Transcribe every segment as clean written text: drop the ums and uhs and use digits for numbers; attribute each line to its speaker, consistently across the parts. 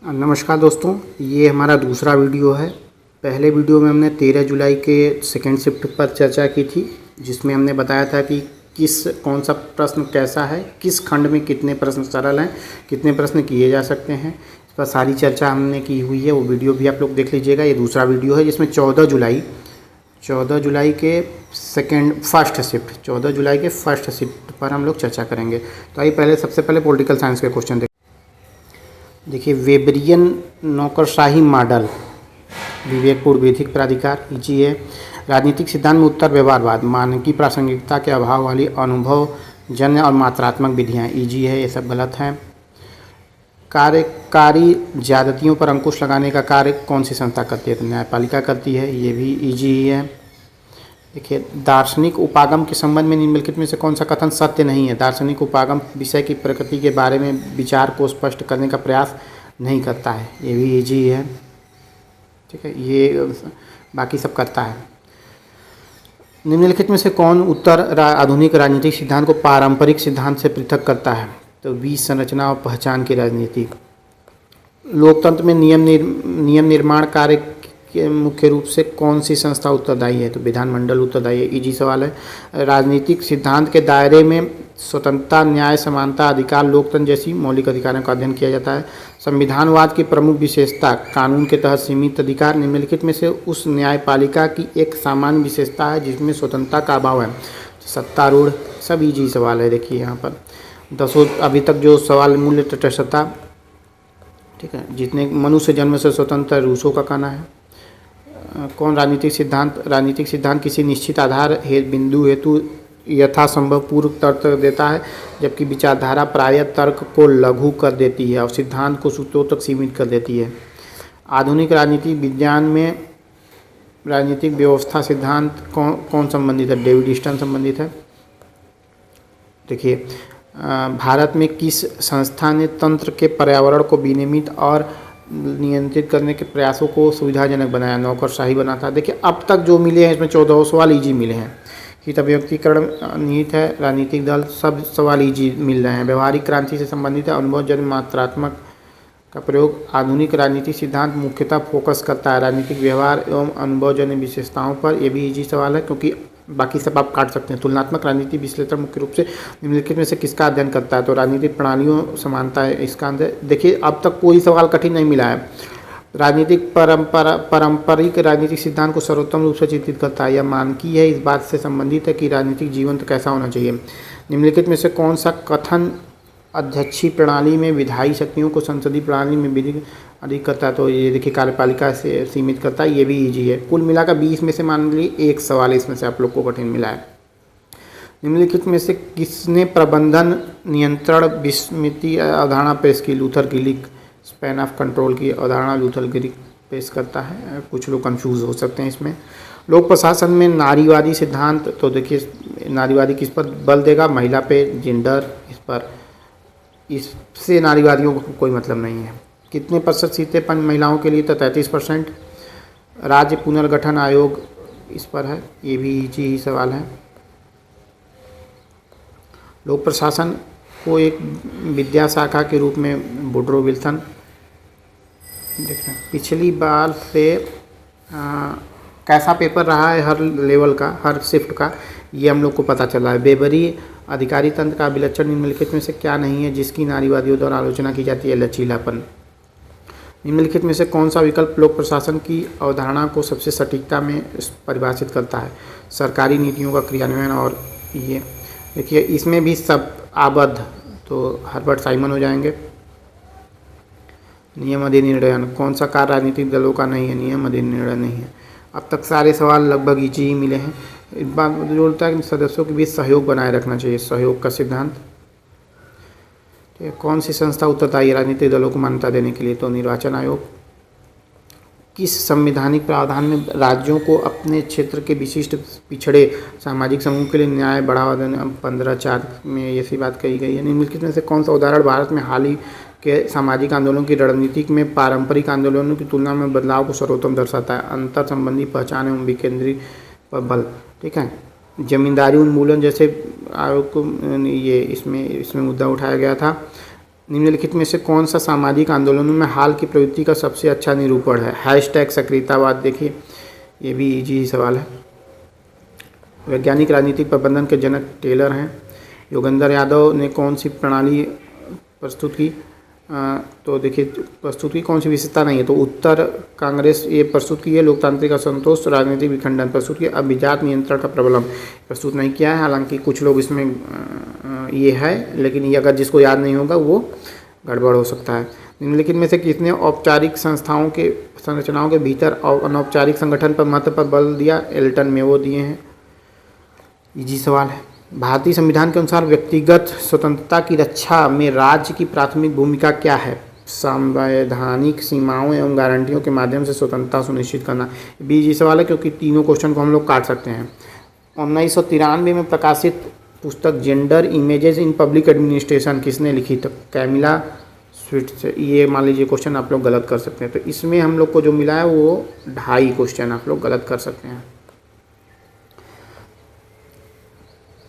Speaker 1: नमस्कार दोस्तों, ये हमारा दूसरा वीडियो है। पहले वीडियो में हमने 13 जुलाई के सेकेंड शिफ्ट पर चर्चा की थी, जिसमें हमने बताया था कि कौन सा प्रश्न कैसा है, किस खंड में कितने प्रश्न सरल हैं, कितने प्रश्न किए जा सकते हैं। इस पर सारी चर्चा हमने की हुई है, वो वीडियो भी आप लोग देख लीजिएगा। ये दूसरा वीडियो है जिसमें 14 जुलाई के फर्स्ट शिफ्ट पर हम लोग चर्चा करेंगे। तो आइए सबसे पहले पॉलिटिकल साइंस के क्वेश्चन देखिए। वेबरियन नौकरशाही मॉडल, विवेकपूर्ण विधिक प्राधिकार, ईजी है। राजनीतिक सिद्धांत में उत्तर व्यवहारवाद, मानकी प्रासंगिकता के अभाव वाली अनुभवजन्य और मात्रात्मक विधियाँ, ईजी है, ये सब गलत हैं। कार्यकारी ज्यादतियों पर अंकुश लगाने का कार्य कौन सी संस्था करती है? तो न्यायपालिका करती है, ये भी ईजी ही है। देखिए, दार्शनिक उपागम के संबंध में निम्नलिखित में से कौन सा कथन सत्य नहीं है? दार्शनिक उपागम विषय की प्रकृति के बारे में विचार को स्पष्ट करने का प्रयास नहीं करता है, ये भी इजी है। ठीक है, ये बाकी सब करता है। निम्नलिखित में से कौन उत्तर आधुनिक राजनीतिक सिद्धांत को पारंपरिक सिद्धांत से पृथक करता है? तो बीज संरचना और पहचान की राजनीति। लोकतंत्र में नियम निर्माण कार्य के मुख्य रूप से कौन सी संस्था उत्तरदायी है? तो विधानमंडल उत्तरदायी है, इजी सवाल है। राजनीतिक सिद्धांत के दायरे में स्वतंत्रता, न्याय, समानता, अधिकार, लोकतंत्र जैसी मौलिक अधिकारों का अध्ययन किया जाता है। संविधानवाद की प्रमुख विशेषता, कानून के तहत सीमित अधिकार। निम्नलिखित में से उस न्यायपालिका की एक सामान्य विशेषता है जिसमें स्वतंत्रता का अभाव है? सत्तारूढ़। सब इजी सवाल है। देखिए यहाँ पर 10 अभी तक जो सवाल, मूल्य तटस्थता, ठीक है, जितने मनुष्य जन्म से स्वतंत्र है, रूसो का कहना है। कौन राजनीतिक सिद्धांत किसी निश्चित आधार बिंदु हेतु यथासंभव पूर्व तर्क देता है, जबकि विचारधारा प्रायः तर्क को लघु कर देती है और सिद्धांत को सूत्रों तक सीमित कर देती है। आधुनिक राजनीतिक विज्ञान में राजनीतिक व्यवस्था सिद्धांत कौन संबंधित है? डेविड स्टर्न संबंधित है। देखिए, भारत में किस संस्था ने तंत्र के पर्यावरण को विनियमित और नियंत्रित करने के प्रयासों को सुविधाजनक बनाया? नौकरशाही बनाता। देखिए, अब तक जो मिले हैं इसमें 14 सवाल ईजी मिले हैं। हित अभिव्यक्तिकरण निहित है, राजनीतिक दल, सब सवाल ईजी मिल रहे हैं। व्यवहारिक क्रांति से संबंधित है, अनुभवजन्य मात्रात्मक का प्रयोग। आधुनिक राजनीतिक सिद्धांत मुख्यतः फोकस करता है राजनीतिक व्यवहार एवं अनुभवजन्य विशेषताओं पर, ये भी ईजी सवाल है क्योंकि बाकी सब आप काट सकते हैं। तुलनात्मक राजनीति विश्लेषण मुख्य रूप से निम्नलिखित में से किसका अध्ययन करता है? तो राजनीतिक प्रणालियों समानता है इसका अंदर। देखिए, अब तक कोई सवाल कठिन नहीं मिला है। राजनीतिक पारंपरिक राजनीतिक सिद्धांत को सर्वोत्तम रूप से चित्रित करता है या मानकी है, इस बात से संबंधित है कि राजनीतिक जीवन कैसा होना चाहिए। निम्नलिखित में से कौन सा कथन अध्यक्षीय प्रणाली में विधायी शक्तियों को संसदीय प्रणाली में विधि अधिक करता है? तो ये देखिए, कार्यपालिका से सीमित करता है, ये भी इजी है। कुल मिलाकर 20 में से मान लीजिए एक सवाल इसमें से आप लोग को कठिन मिला है। निम्नलिखित में से किसने प्रबंधन नियंत्रण विस्मृति अवधारणा पेश की? लूथर गिलिक। स्पैन ऑफ कंट्रोल की अवधारणा लूथर गिलिक पेश करता है। कुछ लोग कंफ्यूज हो सकते हैं इसमें। लोक प्रशासन में नारीवादी सिद्धांत, तो देखिए, नारीवादी किस पर बल देगा? महिला पे, जेंडर, इस पर। इससे नारीवादियों को कोई मतलब नहीं है। कितने प्रतिशत सीटें महिलाओं के लिए? तो 33%। राज्य पुनर्गठन आयोग इस पर है, ये भी इजी ही सवाल है। लोक प्रशासन को एक विद्या शाखा के रूप में वुड्रो विल्सन। देखना, पिछली बार से कैसा पेपर रहा है हर लेवल का, हर शिफ्ट का, ये हम लोग को पता चला है। बेबरी अधिकारी तंत्र का विलक्षण निम्नलिखित में से क्या नहीं है जिसकी नारीवादियों द्वारा आलोचना की जाती है? लचीलापन। निम्नलिखित में से कौन सा विकल्प लोक प्रशासन की अवधारणा को सबसे सटीकता में परिभाषित करता है? सरकारी नीतियों का क्रियान्वयन। और ये देखिए, इसमें भी सब आबद्ध, तो हर्बर्ट साइमन हो जाएंगे। नियम अधिनिर्णय कौन सा कार्य राजनीतिक दलों का नहीं है? नियम अधिनिर्णय नहीं है। अब तक सारे सवाल लगभग ईजी ही मिले हैं। इस बात में जोड़ता है कि सदस्यों के बीच सहयोग बनाए रखना चाहिए, सहयोग का सिद्धांत। कौन सी संस्था उत्तरदायी है राजनीतिक दलों को मान्यता देने के लिए? तो निर्वाचन आयोग। किस संवैधानिक प्रावधान में राज्यों को अपने क्षेत्र के विशिष्ट पिछड़े सामाजिक समूह के लिए न्याय बढ़ावा देने? 15(4) में ऐसी बात कही गई है। निम्नलिखित में से कौन सा उदाहरण भारत में हाल ही के सामाजिक आंदोलनों की रणनीति में पारंपरिक आंदोलनों की तुलना में बदलाव को सर्वोत्तम दर्शाता है? अंतर संबंधी पहचान एवं विकेंद्रीय पर बल। ठीक है, जमींदारी उन्मूलन जैसे आयोग को ये इसमें मुद्दा उठाया गया था। निम्नलिखित में से कौन सा सामाजिक आंदोलनों में हाल की प्रवृत्ति का सबसे अच्छा निरूपण है? हैशटैग सक्रियतावाद। देखिए ये भी इजी सवाल है। वैज्ञानिक राजनीतिक प्रबंधन के जनक टेलर हैं। योगेंद्र यादव ने कौन सी प्रणाली प्रस्तुत की? तो देखिए प्रस्तुत की कौन सी विशेषता नहीं है, तो उत्तर कांग्रेस ये प्रस्तुत की है। लोकतांत्रिक असंतोष, राजनीतिक विखंडन प्रस्तुत किया। अभिजात नियंत्रण का प्रबलम प्रस्तुत नहीं किया है, हालांकि कुछ लोग इसमें ये है, लेकिन ये अगर जिसको याद नहीं होगा वो गड़बड़ हो सकता है। निम्नलिखित में से किसने औपचारिक संस्थाओं के संरचनाओं के भीतर और अनौपचारिक संगठन पर महत्व पर बल दिया? एल्टन में वो दिए हैं। इजी सवाल है। भारतीय संविधान के अनुसार व्यक्तिगत स्वतंत्रता की रक्षा में राज्य की प्राथमिक भूमिका क्या है? संवैधानिक सीमाओं एवं गारंटियों के माध्यम से स्वतंत्रता सुनिश्चित करना। भी इजी सवाल है क्योंकि तीनों क्वेश्चन को हम लोग काट सकते हैं। 1993 में प्रकाशित पुस्तक gender images in public administration किसने लिखी? तो कैमिला स्विफ्ट। ये मान लीजिए क्वेश्चन आप लोग गलत कर सकते हैं, तो इसमें हम लोग को जो मिला है वो 2.5 क्वेश्चन आप लोग गलत कर सकते हैं।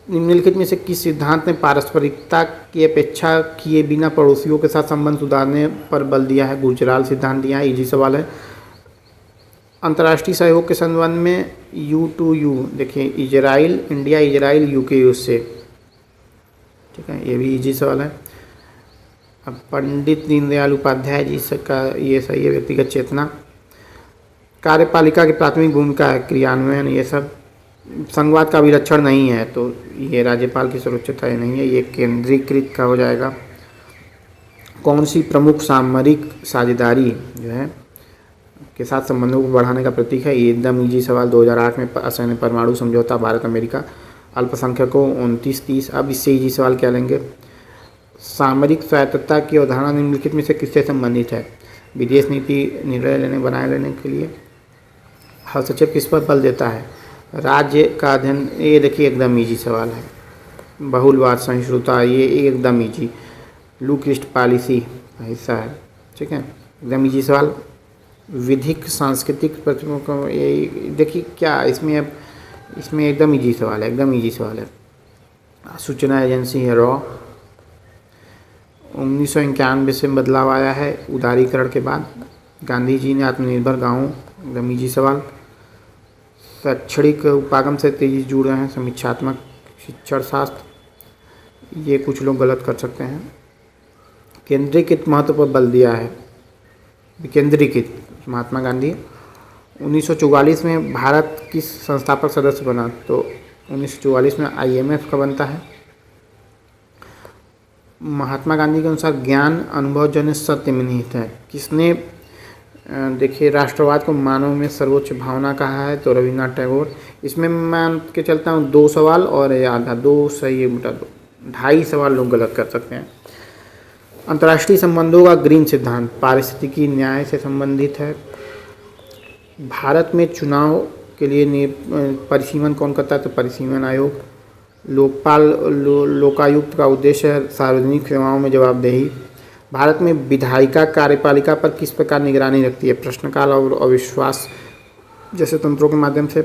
Speaker 1: निम्नलिखित में से किस सिद्धांत ने पारस्परिकता की अपेक्षा किए बिना पड़ोसियों के साथ संबंध सुधारने पर बल दिया है? गुजराल सिद्धांत दिया है। इजी सवाल है। अंतर्राष्ट्रीय सहयोग के संबंध में U2U देखिए Israel, India, Israel, UK, USA. ठीक है, ये भी इजी सवाल है। अब पंडित दीनदयाल उपाध्याय जी का ये सही है। व्यक्तिगत चेतना। कार्यपालिका की प्राथमिक भूमिका है क्रियान्वयन। ये सब संघवाद का विलक्षण नहीं है, तो ये राज्यपाल की सर्वोच्चता नहीं है, ये केंद्रीकृत का हो जाएगा। कौन सी प्रमुख सामरिक साझेदारी जो है के साथ संबंधों को बढ़ाने का प्रतीक है? ये एकदम इजी सवाल। 2008 में असैन्य परमाणु समझौता भारत अमेरिका। अल्पसंख्यकों 29-30। अब इससे इजी सवाल क्या लेंगे? सामरिक स्वायत्तता की अवधारणा निम्नलिखित में से किससे संबंधित है? विदेश नीति निर्णय बनाए लेने के लिए। हस्तक्षेप किस पर बल देता है? राज्य का अध्ययन। ये देखिए एकदम इजी सवाल है। बहुलवाद, सहिष्णुता, ये एकदम इजी। लुक ईस्ट पॉलिसी का हिस्सा है। ठीक है, एकदम इजी सवाल। विधिक सांस्कृतिक प्रतिमा को ये देखिए क्या इसमें, अब इसमें एकदम इजी सवाल है, एकदम इजी सवाल है। सूचना एजेंसी है रॉ। 1991 से बदलाव आया है उदारीकरण के बाद। गांधी जी ने आत्मनिर्भर गाँव, एकदम इजी सवाल। शैक्षणिक उपागम से तेजी जुड़ रहे हैं समीक्षात्मक शिक्षण शास्त्र। ये कुछ लोग गलत कर सकते हैं। केंद्रीकृत महत्व पर बल दिया है। विकेंद्रीकृत महात्मा गांधी। 1944 में भारत किस संस्थापक सदस्य बना? तो 1944 में IMF का बनता है। महात्मा गांधी के अनुसार ज्ञान अनुभवजन्य सत्य में निहित है। किसने देखिए राष्ट्रवाद को मानव में सर्वोच्च भावना कहा है? तो रविन्द्रनाथ टैगोर। इसमें मैं के चलता हूँ 2 सवाल और आधा 2 सही है बेटा, 2.5 सवाल लोग गलत कर सकते हैं। अंतर्राष्ट्रीय संबंधों का ग्रीन सिद्धांत पारिस्थितिकी न्याय से संबंधित है। भारत में चुनाव के लिए परिसीमन कौन करता है? तो परिसीमन आयोग। लोकायुक्त का उद्देश्य है सार्वजनिक सेवाओं में जवाबदेही। भारत में विधायिका कार्यपालिका पर किस प्रकार निगरानी रखती है? प्रश्नकाल और अविश्वास जैसे तंत्रों के माध्यम से।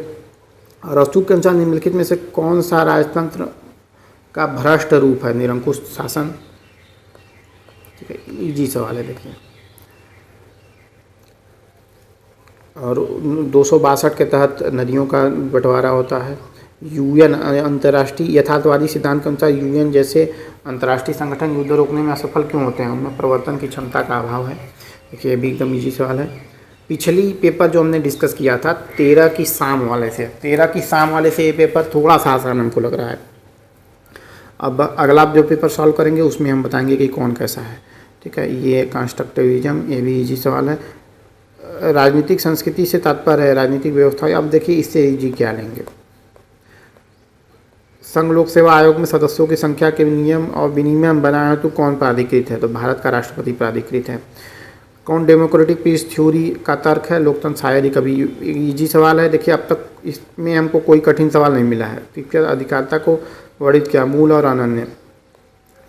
Speaker 1: रस्तूत के अनुसार निम्नलिखित में से कौन सा राजतंत्र का भ्रष्ट रूप है? निरंकुश शासन। ठीक है, इजी सवाल है देखिए। और 262 के तहत नदियों का बंटवारा होता है। UN अंतर्राष्ट्रीय यथार्थवादी सिद्धांत के अनुसार UN जैसे अंतर्राष्ट्रीय संगठन युद्ध रोकने में असफल क्यों होते हैं? उनमें प्रवर्तन की क्षमता का अभाव है। देखिए ये भी एकदम इजी सवाल है। पिछली पेपर जो हमने डिस्कस किया था 13 की शाम वाले से ये पेपर थोड़ा सा आसान हमको लग रहा है। अब अगला जो पेपर सॉल्व करेंगे उसमें हम बताएंगे कि कौन कैसा है। ठीक है, ये कंस्ट्रक्टिविज्म, ये भी इजी सवाल है। राजनीतिक संस्कृति से तात्पर्य है राजनीतिक व्यवस्था। अब देखिए इससे इजी क्या लेंगे? संघ लोक सेवा आयोग में सदस्यों की संख्या के नियम और विनियम बनाया तो कौन प्राधिकृत है? तो भारत का राष्ट्रपति प्राधिकृत है। कौन डेमोक्रेटिक पीस थ्योरी का तर्क है? लोकतंत्र शायद ही कभी। इजी सवाल है। देखिए अब तक इसमें हमको कोई कठिन सवाल नहीं मिला है। ठीक है, अधिकारिता को वर्णित किया, मूल और अनन्य।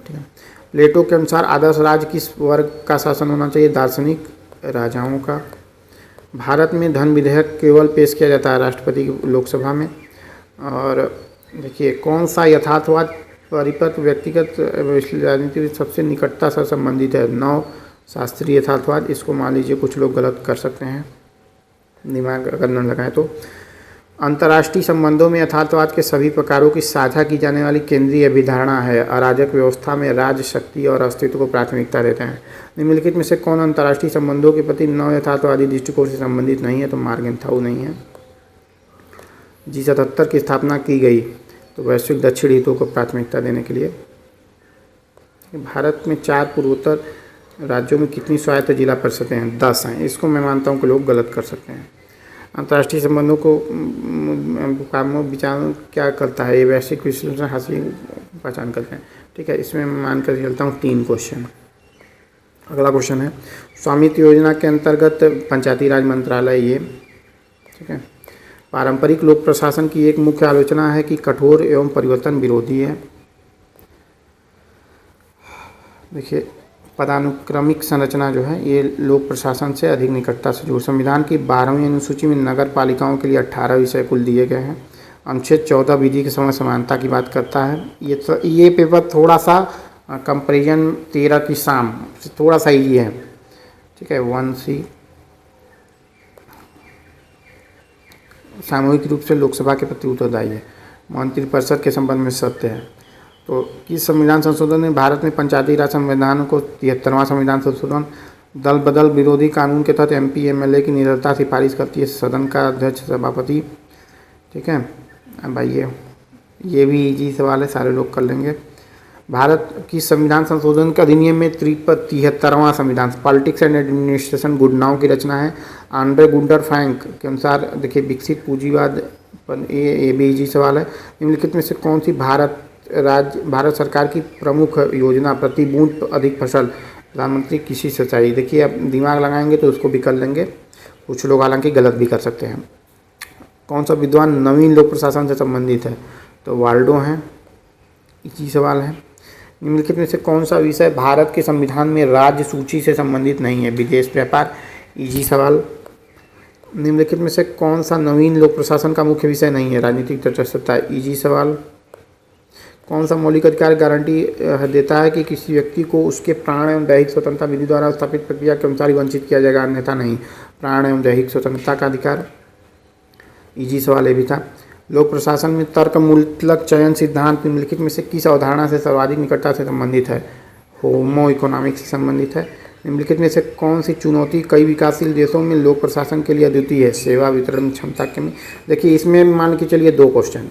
Speaker 1: ठीक है, प्लेटो के अनुसार आदर्श राज्य किस वर्ग का शासन होना चाहिए? दार्शनिक, राजाओं का। भारत में धन विधेयक केवल पेश किया जाता है राष्ट्रपति की लोकसभा में। और देखिए कौन सा यथार्थवाद परिपथ व्यक्तिगत राजनीति से सबसे निकटता से संबंधित है। 9 शास्त्रीय यथार्थवाद, इसको मान लीजिए कुछ लोग गलत कर सकते हैं, दिमाग अगर न लगाएं तो। अंतर्राष्ट्रीय संबंधों में यथार्थवाद के सभी प्रकारों की साझा की जाने वाली केंद्रीय अभिधारणा है। अराजक व्यवस्था में राज्य शक्ति और अस्तित्व को प्राथमिकता देते हैं। निम्नलिखित में से कौन अंतर्राष्ट्रीय संबंधों के प्रति नव यथार्थवादी दृष्टिकोण से संबंधित नहीं है? तो मार्गेंथाउ नहीं है। G77 की स्थापना की गई तो वैश्विक दक्षिण हितों को प्राथमिकता देने के लिए। भारत में 4 पूर्वोत्तर राज्यों में कितनी स्वायत्त जिला परिषदें हैं? 10 हैं। इसको मैं मानता हूँ कि लोग गलत कर सकते हैं। अंतर्राष्ट्रीय संबंधों को कामों विचारों क्या करता है? ये वैश्विक विश्लेषण हासिल पहचान करते हैं। ठीक है, इसमें मैं मान कर चलता हूँ 3 क्वेश्चन। अगला क्वेश्चन है स्वामित्व योजना के अंतर्गत पंचायती राज मंत्रालय ये। ठीक है, पारंपरिक लोक प्रशासन की एक मुख्य आलोचना है कि कठोर एवं परिवर्तन विरोधी है। देखिए, पदानुक्रमिक संरचना जो है ये लोक प्रशासन से अधिक निकटता से जुड़। संविधान की 12वीं अनुसूची में नगर पालिकाओं के लिए 18 विषय कुल दिए गए हैं। अनुच्छेद 14 विधि के समय समानता की बात करता है। ये पेपर थोड़ा सा कंपेरिजन 13 की शाम से थोड़ा सा ईजी है। ठीक है, 1C सामूहिक रूप से लोकसभा के प्रति उत्तरदायी है। मंत्रिपरिषद के संबंध में सत्य है। तो किस संविधान संशोधन ने भारत में पंचायती राज संविधान को 73वां संविधान संशोधन दल बदल विरोधी कानून के तहत MP MLA की निरंतरता सिफारिश करती है सदन का अध्यक्ष सभापति। ठीक है, अब आइए, ये भी इजी सवाल है, सारे लोग कर लेंगे। भारत की संविधान संशोधन के अधिनियम में 73वां संविधान पॉलिटिक्स एंड एडमिनिस्ट्रेशन गुडनाव की रचना है। आंड्रे गुंडर फ्रैंक के अनुसार देखिए विकसित पूंजीवाद पर ये भी इजी सवाल है। निम्नलिखित में से कौन सी भारत सरकार की प्रमुख योजना प्रति बूंद अधिक फसल प्रधानमंत्री कृषि सिंचाई? देखिए, अब दिमाग लगाएंगे तो उसको भी कर लेंगे, कुछ लोग हालांकि गलत भी कर सकते हैं। कौन सा विद्वान नवीन लोक प्रशासन से संबंधित है? तो वाल्डो हैं। इसी सवाल है। निम्नलिखित में से कौन सा विषय भारत के संविधान में राज्य सूची से संबंधित नहीं है? विदेश व्यापार। इजी सवाल। निम्नलिखित में से कौन सा नवीन लोक प्रशासन का मुख्य विषय नहीं है? राजनीतिक तटस्थता। इजी सवाल। कौन सा मौलिक अधिकार गारंटी देता है कि किसी व्यक्ति को उसके प्राण एवं दैहिक स्वतंत्रता विधि द्वारा स्थापित प्रक्रिया के अनुसार ही वंचित किया जाएगा, अन्यथा नहीं? प्राण एवं दैहिक स्वतंत्रता का अधिकार। इजी सवाल ये भी था। लोक प्रशासन में तर्कमूलक चयन सिद्धांत निम्नलिखित में से किस अवधारणा से सर्वाधिक निकटता से संबंधित है? होमो इकोनॉमिक्स से संबंधित है। निम्नलिखित में से कौन सी चुनौती कई विकासशील देशों में लोक प्रशासन के लिए अद्वितीय है? सेवा वितरण क्षमता कमी। देखिए, इसमें मान के चलिए 2 क्वेश्चन।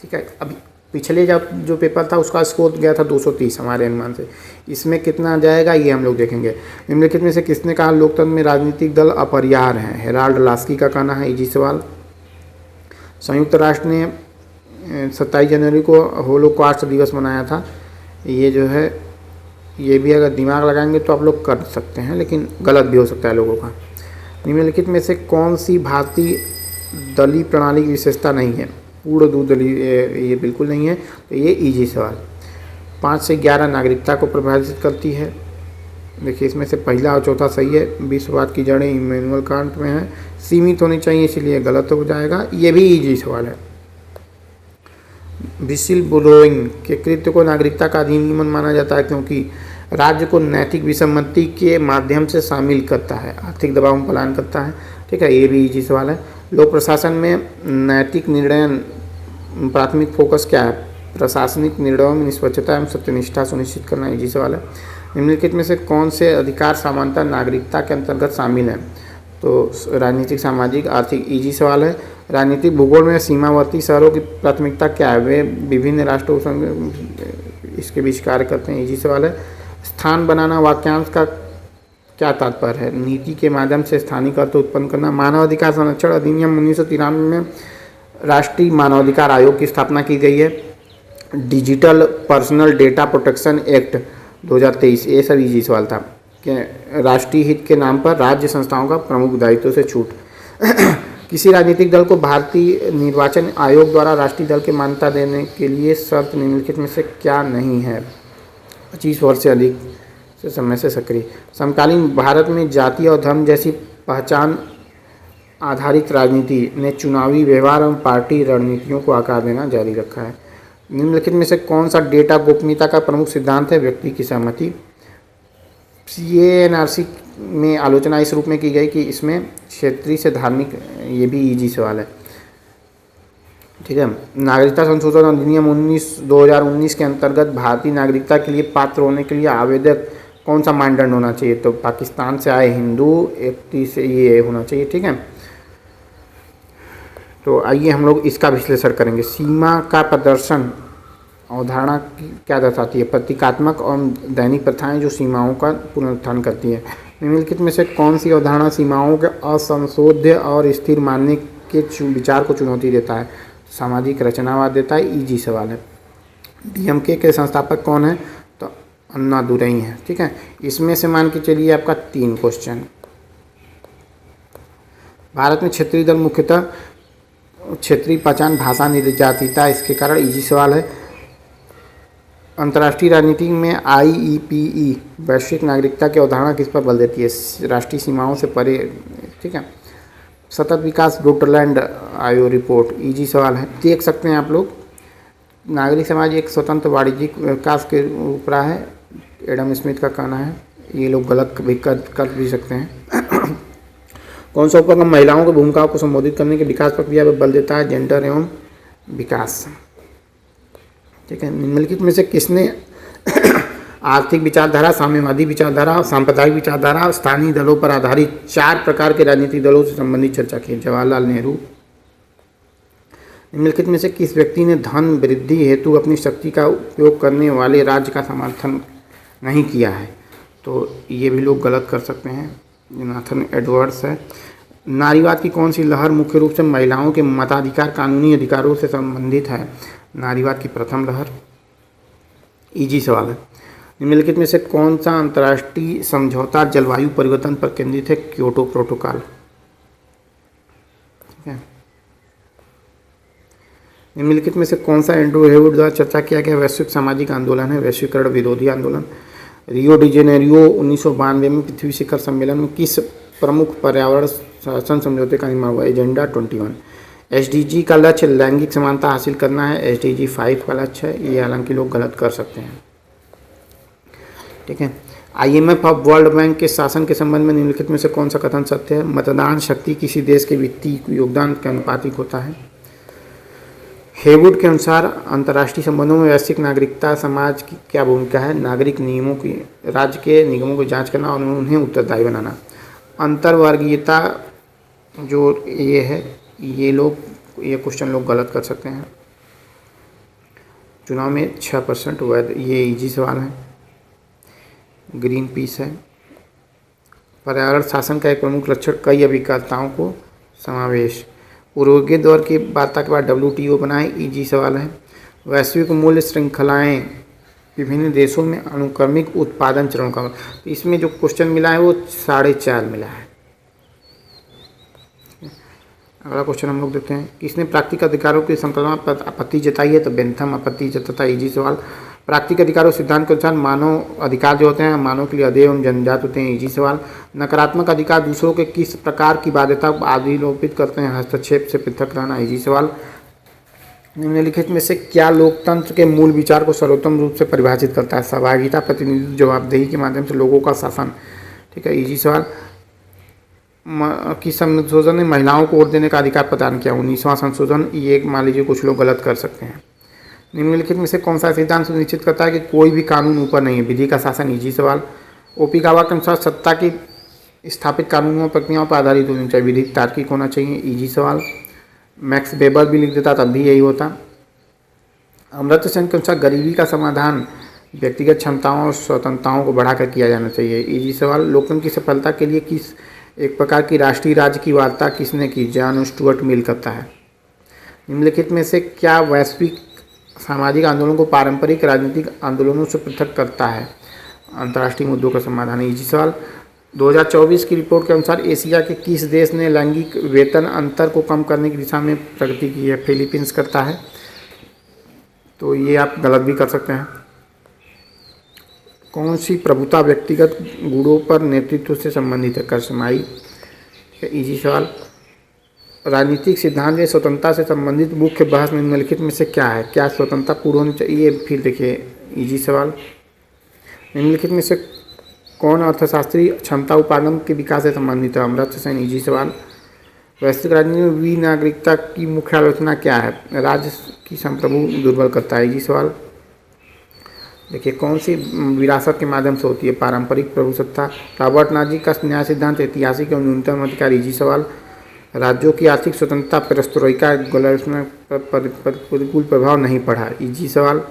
Speaker 1: ठीक है, अभी पिछले जो पेपर था उसका स्कोर गया था 230 हमारे अनुमान से। इसमें कितना जाएगा ये हम लोग देखेंगे। निम्नलिखित में से किसने कहा लोकतंत्र में राजनीतिक दल अपरिहार्य हैं? हेराल्ड लास्की का कहना है। इजी सवाल। संयुक्त राष्ट्र ने 27 जनवरी को होलोकॉस्ट दिवस मनाया था। ये जो है ये भी अगर दिमाग लगाएंगे तो आप लोग कर सकते हैं, लेकिन गलत भी हो सकता है लोगों का। निम्नलिखित में से कौन सी भारतीय दलीय प्रणाली की विशेषता नहीं है? पूर्ण द्विदलीय ये बिल्कुल नहीं है। तो ये इजी सवाल। 5 से 11 नागरिकता को प्रभावित करती है। देखिए, इसमें से पहला और चौथा सही है। विश्ववाद की जड़ें इमैनुअल कांट में है। सीमित होनी चाहिए, इसीलिए गलत हो जाएगा। ये भी इजी सवाल है। विसिल ब्लोइंग के कृत्य को नागरिकता का अधिनियम माना जाता है क्योंकि राज्य को नैतिक विसम्मति के माध्यम से शामिल करता है, आर्थिक दबाव में पलायन करता है। ठीक है, ये भी इजी सवाल है। लोक प्रशासन में नैतिक निर्णय प्राथमिक फोकस क्या है? प्रशासनिक निर्णयों में निष्पक्षता एवं सत्यनिष्ठा सुनिश्चित करना। इजी सवाल है। निम्नलिखित में से कौन से अधिकार समानता नागरिकता के अंतर्गत शामिल हैं? तो राजनीतिक, सामाजिक, आर्थिक। इजी सवाल है। राजनीतिक भूगोल में सीमावर्ती शहरों की प्राथमिकता क्या है? वे विभिन्न राष्ट्रों संग इसके बीच कार्य करते हैं। इजी सवाल है। स्थान बनाना वाक्यांश का क्या तात्पर्य है? नीति के माध्यम से स्थानिक अर्थ उत्पन्न करना। मानवाधिकार संरक्षण अधिनियम 1993 में राष्ट्रीय मानवाधिकार आयोग की स्थापना की गई है। Digital personal data protection act 2023। ये सब इजी सवाल था कि राष्ट्रीय हित के नाम पर राज्य संस्थाओं का प्रमुख दायित्व से छूट। किसी राजनीतिक दल को भारतीय निर्वाचन आयोग द्वारा राष्ट्रीय दल की मान्यता देने के लिए शर्त निम्नलिखित में से क्या नहीं है? 25 वर्ष से अधिक से समय से सक्रिय। समकालीन भारत में जाति और धर्म जैसी पहचान आधारित राजनीति ने चुनावी व्यवहार एवं पार्टी रणनीतियों को आकार देना जारी रखा है। निम्नलिखित में से कौन सा डेटा गोपनीयता का प्रमुख सिद्धांत है? व्यक्ति की सहमति। CANRC में आलोचना इस रूप में की गई कि इसमें क्षेत्रीय से धार्मिक, ये भी इजी सवाल है, ठीक है। नागरिकता संशोधन अधिनियम 2019 के अंतर्गत भारतीय नागरिकता के लिए पात्र होने के लिए आवेदक कौन सा मानदंड होना चाहिए? तो पाकिस्तान से आए हिंदू, 31 से ये होना चाहिए, ठीक है। तो आइए हम लोग इसका विश्लेषण करेंगे। सीमा का प्रदर्शन अवधारणा क्या दर्शाती है? प्रतीकात्मक और दैनिक प्रथाएं जो सीमाओं का पुनरुत्थान करती है। निम्नलिखित में से कौन सी अवधारणा सीमाओं के असंशोध्य और स्थिर मानने के विचार को चुनौती देता है? सामाजिक रचनावाद देता है। इजी सवाल है। DMK के संस्थापक कौन है? तो अन्नादुरई हैं, ठीक है। इसमें से मान के चलिए आपका 3 क्वेश्चन। भारत में क्षेत्रीय दल मुख्यतः क्षेत्रीय पहचान, भाषा निर्जातीयता, इसके कारण इजी सवाल है। अंतर्राष्ट्रीय राजनीति में IEPE वैश्विक नागरिकता की अवधारणा किस पर बल देती है? राष्ट्रीय सीमाओं से परे, ठीक है। सतत विकास ब्रुटलैंड आयो रिपोर्ट, इजी सवाल है। देख सकते हैं आप लोग, नागरिक समाज एक स्वतंत्र वाणिज्यिक विकास के ऊपर है, एडम स्मिथ का कहना है। ये लोग गलत भी कर भी सकते हैं। कौन सा उपक्रम महिलाओं की भूमिकाओं को संबोधित करने के विकास प्रक्रिया पर बल देता है? जेंडर एवं विकास, ठीक है। निम्नलिखित में से किसने आर्थिक विचारधारा, साम्यवादी विचारधारा, सांप्रदायिक विचारधारा, स्थानीय दलों पर आधारित 4 प्रकार के राजनीतिक दलों से संबंधित चर्चा की? जवाहरलाल नेहरू। निम्नलिखित में से किस व्यक्ति ने धन वृद्धि हेतु अपनी शक्ति का उपयोग करने वाले राज्य का समर्थन नहीं किया है? तो ये भी लोग गलत कर सकते हैं। जोनाथन एडवर्ड्स है। नारीवाद की कौन सी लहर मुख्य रूप से महिलाओं के मताधिकार, कानूनी अधिकारों से संबंधित है? नारीवाद की प्रथम लहर, इजी सवाल है। निम्नलिखित में से कौन सा अंतर्राष्ट्रीय समझौता जलवायु परिवर्तन पर केंद्रित है? क्योटो प्रोटोकॉल, ठीक है। निम्नलिखित में से कौन सा एंड्रू हेवुड द्वारा चर्चा किया गया वैश्विक सामाजिक आंदोलन है? वैश्वीकरण विरोधी आंदोलन। रियो डी जेनेरियो 1992 में पृथ्वी शिखर सम्मेलन में किस प्रमुख पर्यावरण शासन समझौते का निर्माण हुआ? एजेंडा 21। SDG का लक्ष्य लैंगिक समानता हासिल करना है। SDG 5 का लक्ष्य है। ये हालांकि लोग गलत कर सकते हैं, ठीक है। IMF और वर्ल्ड बैंक के शासन के संबंध में निम्नलिखित में से कौन सा कथन सत्य है? मतदान शक्ति किसी देश के वित्तीय योगदान के अनुपातिक होता है। हेवुड के अनुसार अंतर्राष्ट्रीय संबंधों में वैश्विक नागरिकता समाज की क्या भूमिका है? नागरिक नियमों की, राज्य के निगमों की जांच करना और उन्हें उत्तरदायी बनाना। अंतर्वर्गीयता जो ये है, ये क्वेश्चन लोग गलत कर सकते हैं। चुनाव में 6% वैध, ये इजी सवाल है। ग्रीन पीस है। पर्यावरण शासन का एक प्रमुख लक्षण कई अभिकर्ताओं को समावेश। उरुग्वे दौर की वार्ता के बाद WTO बनाए, इजी सवाल है। वैश्विक मूल्य श्रृंखलाएं विभिन्न देशों में अनुक्रमिक उत्पादन चरण का, तो इसमें जो क्वेश्चन मिला है वो 4.5 मिला है। अगला क्वेश्चन हम लोग देखते हैं, किसने प्राकृतिक अधिकारों की संकल्पना पर आपत्ति जताई है? तो बेंथम आपत्ति जताता, इजी सवाल। प्राकृतिक अधिकारों सिद्धांत के अनुसार मानव अधिकार जो होते हैं मानव के लिए अधेय एवं जन्मजात होते हैं, इजी सवाल। नकारात्मक अधिकार दूसरों के किस प्रकार की बाध्यता को आरोपित करते हैं? हस्तक्षेप से पृथक रहना, इजी सवाल। निम्नलिखित में से क्या लोकतंत्र के मूल विचार को सर्वोत्तम रूप से परिभाषित करता है? सहभागिता, प्रतिनिधित्व, जवाबदेही के माध्यम से लोगों का शासन, ठीक है, इजी सवाल। किस संशोधन ने महिलाओं को वोट देने का अधिकार प्रदान किया? 19वां संशोधन। ये मान लीजिए कुछ लोग गलत कर सकते हैं। निम्नलिखित में से कौन सा सिद्धांत सुनिश्चित करता है कि कोई भी कानून ऊपर नहीं है? विधि का शासन, इजी सवाल। ओपी गावा के अनुसार सत्ता की स्थापित कानूनों और प्रक्रियाओं पर आधारित होनी चाहिए, विधि तार्किक होना चाहिए, इजी सवाल। मैक्स वेबर भी लिख देता तब भी यही होता। अमर्त्य सेन के अनुसार गरीबी का समाधान व्यक्तिगत क्षमताओं और स्वतंत्रताओं को बढ़ाकर किया जाना चाहिए, इजी सवाल। लोकतंत्र की सफलता के लिए किस एक प्रकार की राष्ट्रीय राज्य की वार्ता किसने की? जॉन स्टुअर्ट मिल करता है। निम्नलिखित में से क्या वैश्विक सामाजिक आंदोलनों को पारंपरिक राजनीतिक आंदोलनों से पृथक करता है? अंतर्राष्ट्रीय मुद्दों का समाधान, इजी सवाल। 2024 की रिपोर्ट के अनुसार एशिया के किस देश ने लैंगिक वेतन अंतर को कम करने की दिशा में प्रगति की है? फिलीपींस करता है, तो ये आप गलत भी कर सकते हैं। कौन सी प्रभुता व्यक्तिगत गुणों पर नेतृत्व से संबंधित है? करसमाई, इजी सवाल। राजनीतिक सिद्धांत में स्वतंत्रता से संबंधित मुख्य बहस निम्नलिखित में से क्या है? क्या स्वतंत्रता पूर्ण होनी चाहिए? फिर देखिए इजी सवाल, निम्नलिखित में से कौन अर्थशास्त्री क्षमता उपागम के विकास से संबंधित है? अमर्त्य सेन। इजी सवाल, वैश्विक राजनीति में विनागरिकता की मुख्य आलोचना क्या है? राज्य की संप्रभु दुर्बल करता है। इजी सवाल, देखिए कौन सी विरासत के माध्यम से होती है? पारंपरिक प्रभुसत्ता। रॉबर्ट नाजी का न्याय सिद्धांत ऐतिहासिक और न्यूनतम अधिकार। इजी सवाल, राज्यों की आर्थिक स्वतंत्रता पेरेस्ट्रोइका में प्रतिकूल प्रभाव नहीं पड़ा। इजी सवाल,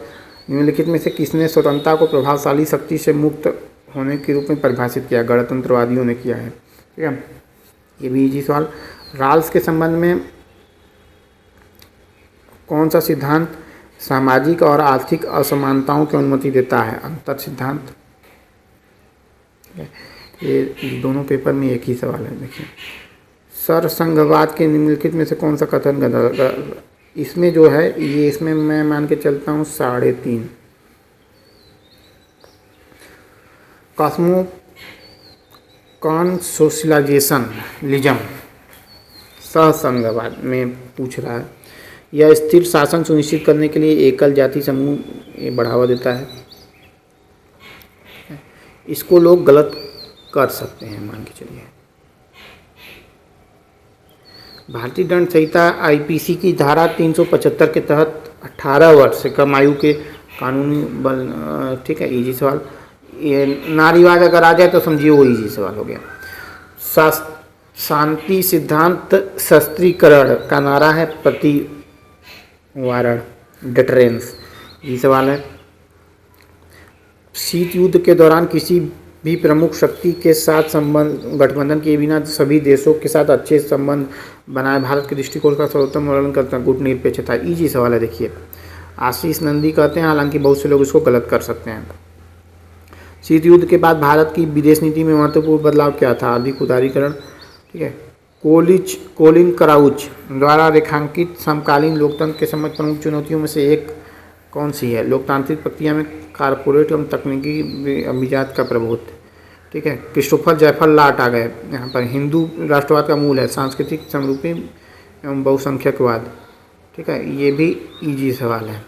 Speaker 1: निम्नलिखित में से किसने स्वतंत्रता को प्रभावशाली शक्ति से मुक्त होने के रूप में परिभाषित किया? गणतंत्रवादियों ने किया है। ठीक है, ये भी इजी सवाल। राल्स के संबंध में कौन सा सिद्धांत सामाजिक और आर्थिक असमानताओं की अनुमति देता है? अंतर सिद्धांत। ये दोनों पेपर में एक ही सवाल है। देखिए, सरसंघवाद के निम्नलिखित में से कौन सा कथन गलत? इसमें जो है ये, इसमें मैं मान के चलता हूँ 3.5। कॉन्सोशलाइजेशनलिज्म सहसंघवाद में पूछ रहा है। यह स्थिर शासन सुनिश्चित करने के लिए एकल जाति समूह ये बढ़ावा देता है। इसको लोग गलत कर सकते हैं, मान के चलिए। भारतीय दंड संहिता आईपीसी की धारा 375 के तहत 18 वर्ष से कम आयु के कानूनी बल। ठीक है, इजी सवाल। ये नारीवाद अगर आ जाए तो समझिए वो इजी सवाल हो गया। शांति सिद्धांत शस्त्रीकरण का नारा है प्रतिवारण, डिटरेंस। ये सवाल है। शीत युद्ध के दौरान किसी भी प्रमुख शक्ति के साथ संबंध गठबंधन किए बिना सभी देशों के साथ अच्छे संबंध बनाए भारत के दृष्टिकोण का सर्वोत्तम वर्णन करता है गुटनिरपेक्षता। इजी सवाल है। देखिए, आशीष नंदी कहते हैं, हालांकि बहुत से लोग इसको गलत कर सकते हैं। शीत युद्ध के बाद भारत की विदेश नीति में महत्वपूर्ण बदलाव क्या था? अधिक उदारीकरण। ठीक है, कोलिन क्राउच द्वारा रेखांकित समकालीन लोकतंत्र के समझ प्रमुख चुनौतियों में से एक कौन सी है? लोकतांत्रिक प्रक्रिया में कारपोरेट एवं तकनीकी अभिजात का प्रभुत्व। ठीक है, क्रिस्टोफर जयफल लाट आ गए यहाँ पर। हिंदू राष्ट्रवाद का मूल है सांस्कृतिक समरूपी एवं बहुसंख्यकवाद। ठीक है, ये भी इजी सवाल है।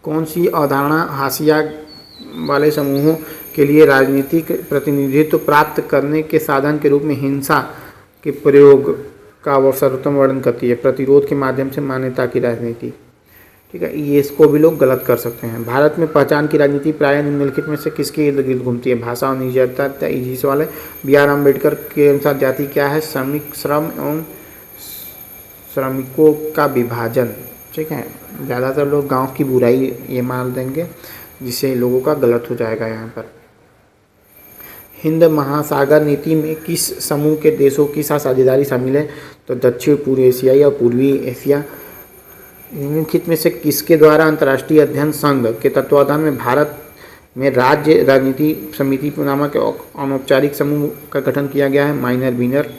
Speaker 1: कौन सी अवधारणा हाशिया वाले समूहों के लिए राजनीतिक प्रतिनिधित्व प्राप्त करने के साधन के रूप में हिंसा के प्रयोग का सर्वोत्तम वर्णन करती है? प्रतिरोध के माध्यम से मान्यता की राजनीति। ठीक है, ये इसको भी लोग गलत कर सकते हैं। भारत में पहचान की राजनीति प्राय निम्नलिखित में से किसके इर्द गिर्द घूमती है? भाषा और निजता। इजी सवाल है। B.R. अम्बेडकर के अनुसार जाति क्या है? श्रमिक, श्रम एवं श्रमिकों का विभाजन। ठीक है, ज़्यादातर लोग गांव की बुराई ये मान देंगे, जिससे लोगों का गलत हो जाएगा यहाँ पर। हिंद महासागर नीति में किस समूह के देशों की साझेदारी शामिल है? तो दक्षिण पूर्व एशियाई और पूर्वी एशिया। निम्नलिखित में से किसके द्वारा अंतर्राष्ट्रीय अध्ययन संघ के तत्वावधान में भारत में राज्य राजनीति समिति नामक अनौपचारिक समूह का गठन किया गया है? Minor winner.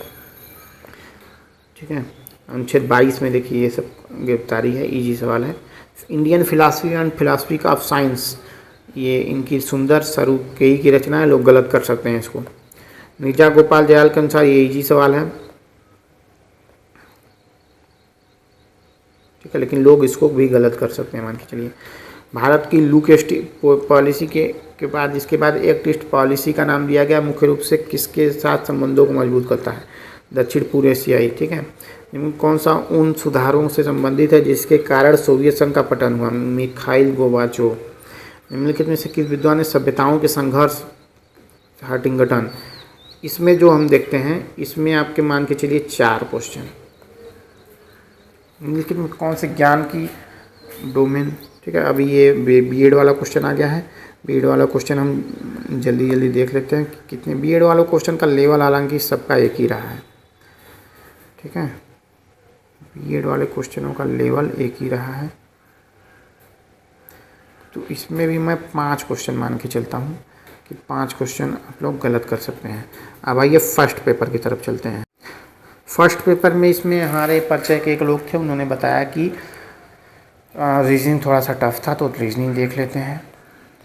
Speaker 1: ठीक है, अनुच्छेद 22 में देखिए ये सब गिरफ्तारी है। इजी सवाल है। Indian philosophy and philosophy of science, ये इनकी सुंदर सरुकेई की रचना है, लोग गलत कर सकते हैं इसको। मिर्जा गोपाल दयाल के अनुसार ये इजी सवाल है। ठीक है, लेकिन लोग इसको भी गलत कर सकते हैं, मान के चलिए। भारत की लुक ईस्ट पॉलिसी के बाद इसके बाद एक्ट ईस्ट पॉलिसी का नाम दिया गया। मुख्य रूप से किसके साथ संबंधों को मजबूत करता है? दक्षिण पूर्व एशियाई। ठीक है, कौन सा उन सुधारों से संबंधित है जिसके कारण सोवियत संघ का पतन हुआ? मिखाइल गोबाचोव। निम्नलिखित में से किस विद्वान ने सभ्यताओं के संघर्ष हटिंगटन? इसमें जो हम देखते हैं, इसमें आपके मान के चलिए 4 क्वेश्चन। निम्नलिखित में कौन से ज्ञान की डोमेन? ठीक है, अभी ये बीएड वाला क्वेश्चन आ गया है। बीएड वाला क्वेश्चन हम जल्दी देख लेते हैं कि कितने। बीएड वाला क्वेश्चन का लेवल हालांकि सबका एक ही रहा है। ठीक है, बीएड वाले क्वेश्चनों का लेवल एक ही रहा है, तो इसमें भी मैं 5 क्वेश्चन मान के चलता हूँ कि 5 क्वेश्चन आप लोग गलत कर सकते हैं। अब आइए फर्स्ट पेपर की तरफ चलते हैं। फर्स्ट पेपर में इसमें हमारे परिचय के एक लोग थे, उन्होंने बताया कि रीजनिंग थोड़ा सा टफ था, तो रीजनिंग देख लेते हैं।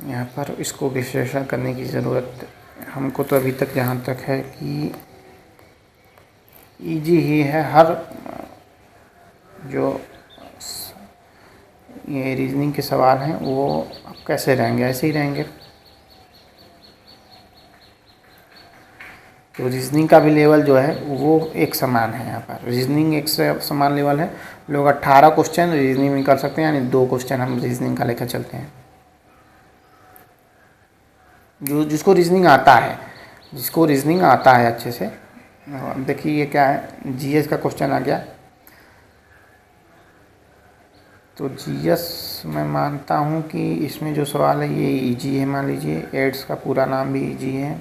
Speaker 1: यहाँ पर इसको विश्लेषण करने की ज़रूरत हमको तो अभी तक जहाँ तक है कि इजी ही है। हर जो ये रीजनिंग के सवाल हैं वो अब कैसे रहेंगे, ऐसे ही रहेंगे। तो रीजनिंग का भी लेवल जो है वो एक समान है। यहाँ पर रीजनिंग एक से समान लेवल है। लोग 18 क्वेश्चन रीजनिंग में कर सकते हैं, यानी 2 क्वेश्चन हम रीजनिंग का लेकर चलते हैं। जिसको रीजनिंग आता है, जिसको रीजनिंग आता है अच्छे से। अब देखिए ये क्या है, जीएस का क्वेश्चन आ गया। तो जीएस मैं मानता हूँ कि इसमें जो सवाल है ये इजी है। मान लीजिए एड्स का पूरा नाम भी इजी है।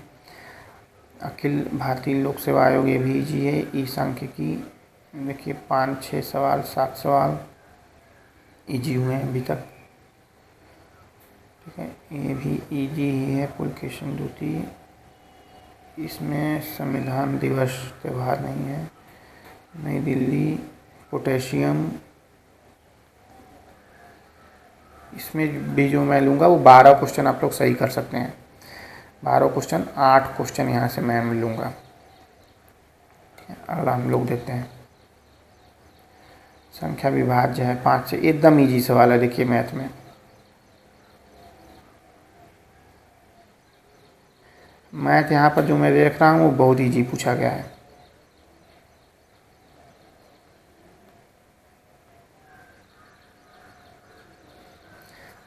Speaker 1: अखिल भारतीय लोक सेवा आयोग ये भी इजी है। ई सांख्यिकी देखिए 5-6 सवाल 7 सवाल इजी हुए हैं अभी तक, ठीक है। ये भी इजी ही है। पुलकेशन द्वितीय, इसमें संविधान दिवस त्यौहार नहीं है। नई दिल्ली, पोटेशियम, इसमें भी जो मैं लूँगा वो 12 क्वेश्चन आप लोग सही कर सकते हैं। 12 क्वेश्चन, 8 क्वेश्चन यहाँ से मैं लूँगा। अगला हम लोग देखते हैं संख्या विभाज्य है 5 से। एकदम इजी सवाल है देखिए मैथ में। मैथ यहाँ पर जो मैं देख रहा हूँ वो बहुत इजी पूछा गया है।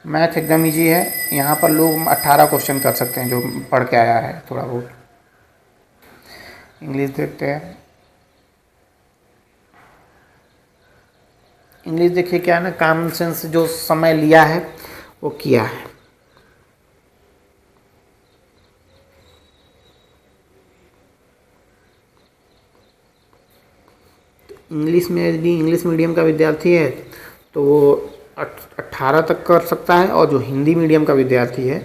Speaker 1: मैथ एकदम इजी है। यहाँ पर लोग 18 क्वेश्चन कर सकते हैं जो पढ़ के आया है थोड़ा बहुत। इंग्लिश देखते हैं। इंग्लिश देखिए क्या है ना, कॉमन सेंस जो समय लिया है वो किया है। इंग्लिश में भी इंग्लिश मीडियम का विद्यार्थी है तो वो 18 तक कर सकता है, और जो हिंदी मीडियम का विद्यार्थी है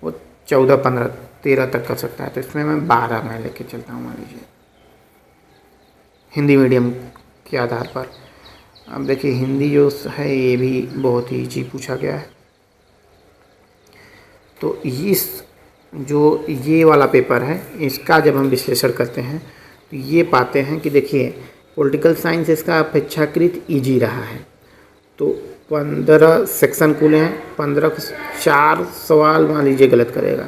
Speaker 1: वो 14, 15, 13 तक कर सकता है। तो इसमें मैं 12 में लेके चलता हूँ मान लीजिए हिंदी मीडियम के आधार पर। अब देखिए हिंदी जो है ये भी बहुत ही ईजी पूछा गया है। तो इस जो ये वाला पेपर है इसका जब हम विश्लेषण करते हैं तो ये पाते हैं कि देखिए पॉलिटिकल साइंस इसका अपेक्षाकृत इजी रहा है। तो 15 सेक्शन खुले हैं, 15 4 सवाल मान लीजिए गलत करेगा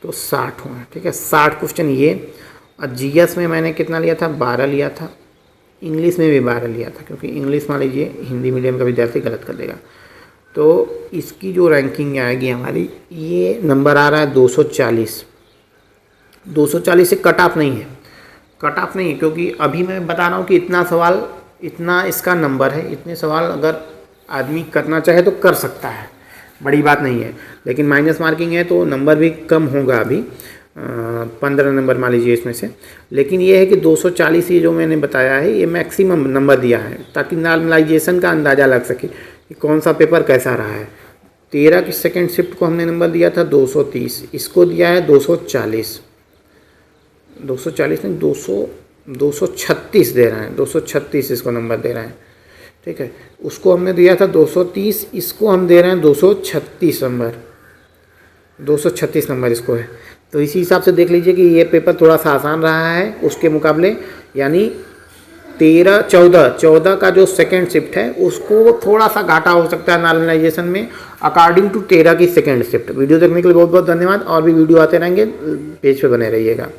Speaker 1: तो 60 हुए, ठीक है। 60 क्वेश्चन ये। और जीएस में मैंने कितना लिया था, 12 लिया था। इंग्लिश में भी 12 लिया था, क्योंकि इंग्लिश मान लीजिए हिंदी मीडियम का विद्यार्थी गलत कर देगा। तो इसकी जो रैंकिंग आएगी हमारी, ये नंबर आ रहा है 240। 240 से कट ऑफ नहीं है, कट ऑफ नहीं है, क्योंकि अभी मैं बता रहा हूँ कि इतना सवाल, इतना इसका नंबर है। इतने सवाल अगर आदमी करना चाहे तो कर सकता है, बड़ी बात नहीं है। लेकिन माइनस मार्किंग है तो नंबर भी कम होगा। अभी 15 नंबर मान लीजिए इसमें से। लेकिन ये है कि 240 ये जो मैंने बताया है ये मैक्सिमम नंबर दिया है, ताकि नॉर्मलाइजेशन का अंदाज़ा लग सके कि कौन सा पेपर कैसा रहा है। 13 की सेकेंड शिफ्ट को हमने नंबर दिया था 230, इसको दिया है 240। 240 नहीं, 236 दे रहे हैं। 236 इसको नंबर दे रहे हैं, ठीक है। उसको हमने दिया था 230, इसको हम दे रहे हैं 236 नंबर। 236 नंबर इसको है। तो इसी हिसाब से देख लीजिए कि ये पेपर थोड़ा सा आसान रहा है उसके मुकाबले। यानी 14 का जो सेकेंड शिफ्ट है उसको थोड़ा सा घाटा हो सकता है नॉर्मलाइजेशन में, अकॉर्डिंग टू 13 की सेकेंड शिफ्ट। वीडियो देखने के लिए बहुत बहुत धन्यवाद। और भी वीडियो आते रहेंगे, पेज पे बने रहिएगा।